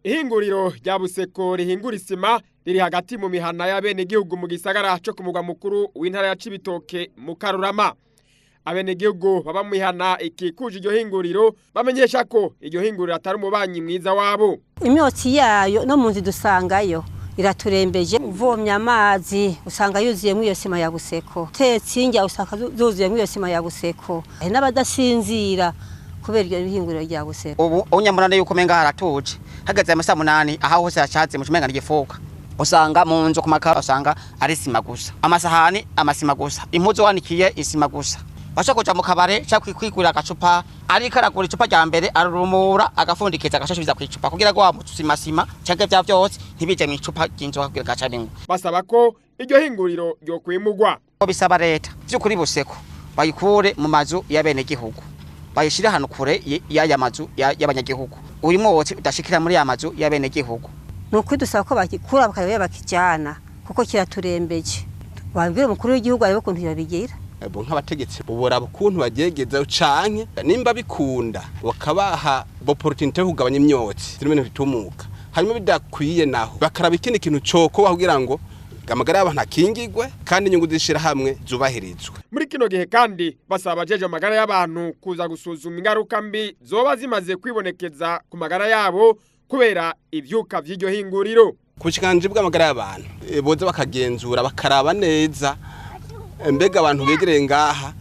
Ihinguriro rya Buseko rihingura isima riri hagati mu mihana y'abenegihugu mu gisagara cyo ku mugwa mukuru w'intara ya Cibitoke mu Karurama. Abenegihugu baba mu mihana ikikuje iryo hinguriro bamenyesha ko iryo hinguriro atari umubanyi mwiza wabo. Imyotsi yayo no munzi dusangayo iraturembeje, uvomya amazi usanga yuzuyemo iyo sima ya Buseko, tetsinjya usanga zuzuyemo iyo sima ya Buseko, n'abadasinzira kubera iryo hinguriro rya Buseko. Ubu unyamurane yuko menga haratuje hagaze amasaha 8 aha hose yacatse mu kimenga n'igifuka, usanga mu nzo ku makara usanga ari sima gusa, amasahani amasima gusa, impuzo wanikiye isima gusa. Basha kuja mu kabare cya kwikwira agacupa ari karagura icupa rya mbere arurumura agafundikeza agashashibiza kwicupa kugira ngo amusima sima cyangwa bya byose ntibije mu icupa ry'inzoga kugira gacaningo. Basaba ko iryo hinguriro ryo kwimugwa. Bisaba leta byo kuri Buseko bayikure mu mazu y'abenegihugu, bayishire hano kure y'aya mazu y'abanyagihugu, urimo wose udashikira muri ya mazu y'abenegihugu. Nuko dusaba ko bakikura bakayoya bakijana kuko kiraturembeje. Babwire umukuru w'igihugu aribo kuntu yabigira. Abo nk'abategetsi bobora bukuntu bagegeza canke nimba bikunda bakabaha opportunity yo kugabanya imyotsi zirimo bitumuka, hanyuma bidakwiye naho bakaraba ikindi kintu coko kugira ngo amagara y'abantu akingirwe kandi inyungu zishira hamwe zubahirizwe. Muri kino gihe kandi basaba abajeje amagara y'abantu kuza gusuzuma ingaruka mbi zoba zimaze kwibonekeza ku magara yabo kubera ivyuka vy'iryo hinguriro. Kushikanje bw'amagara y'abantu boza bakagenzura bakaraba neza mbega abantu begereye ngaha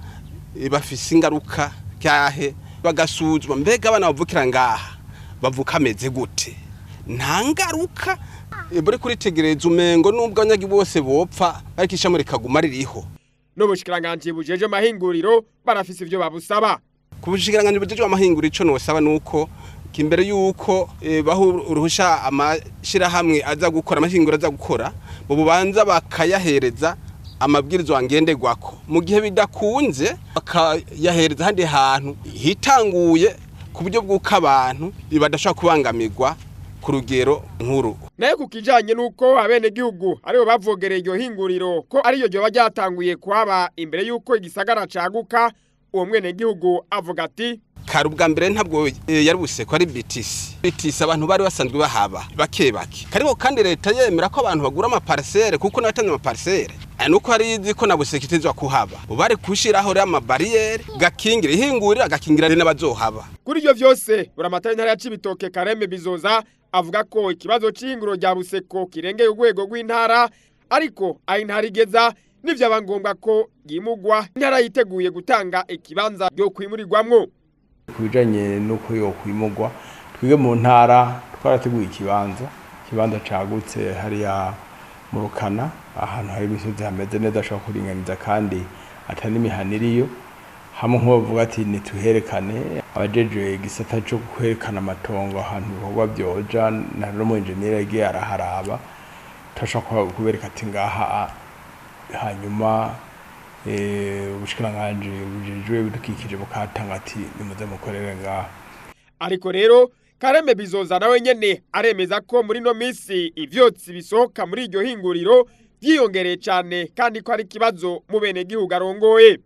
bafise ingaruka cyahe, bagasuzwa mbega abana bavukira ngaha bavuka ameze gute, nta ngaruka buri kuritegereza umengo nubwo abanyagi bose bopfa arikisha muri kaguma ririho. N'ubushikiranganje bujeje amahinguriro barafise ivyo babusaba. Kubushikiranganje bujeje amahinguriro ico nosaba nuko kimbere yuko baho uruhusha amashira hamwe aza gukora amahinguriro aza gukora bo bubanza bakayahereza amabwirizo angenderwako, mu gihe bidakunze bakayahereza handi hantu hitanguye ku buryo bw'uko abantu badashobora kubangamirwa ku rugero nkuru. Naye kukijanye nuko abenegihugu aribo bavogereye iryo hinguriro ko ariyo ryo bajyatanguye kuhaba imbere yuko igisagara caguka, uwo mwenegihugu avuga ati kari ubwa mbere ntabwo yari Buseko ari BTC abantu bari basanzwe bahaba bakebake, kariho kandi leta yemera ko abantu bagura amaparcelle kuko natanze amaparcelle nuko hari izi ko na Buseko itezwa kuhaba bari kushiraho rya barriere gakingira ihingurira gakingira n'abazohaba. Kuri ivyo vyose buramatari ntara ya Cibitoke Kareme Bizoza avuga ko ikibazo c'ihinguro rya Buseko kirengeye urwego rw'intara, ariko ayintara igeza nivyo abangombwa ko yimugwa, intara yiteguye gutanga ikibanza ryo kwimurirwamwo. Kubijanye nuko yo kwimugwa twige mu ntara twarateguye ikibanza cagutse hariya mu Rukana, ahantu hari imisozi hameze neza ashobora kuringaniza kandi atari imihaniriyo, hamwe nko bavuga ati nituherekane abajeje igisata cyo kwerekana amatongo ahantu bikorwa byoja na no engineer yagiye araharaba tashaka kubereka ati ngaha, hanyuma ubushikiranganje bujejwe budukikije bukatanga ati nimuze mukorere ngaha. Ariko rero Kareme Bizoza nawe nyene aremeza ko muri no misi ivyotsi bisohoka muri iryo hinguriro vyiyongereye cyane kandi ko ari kibazo mu bene gihugu arongoye.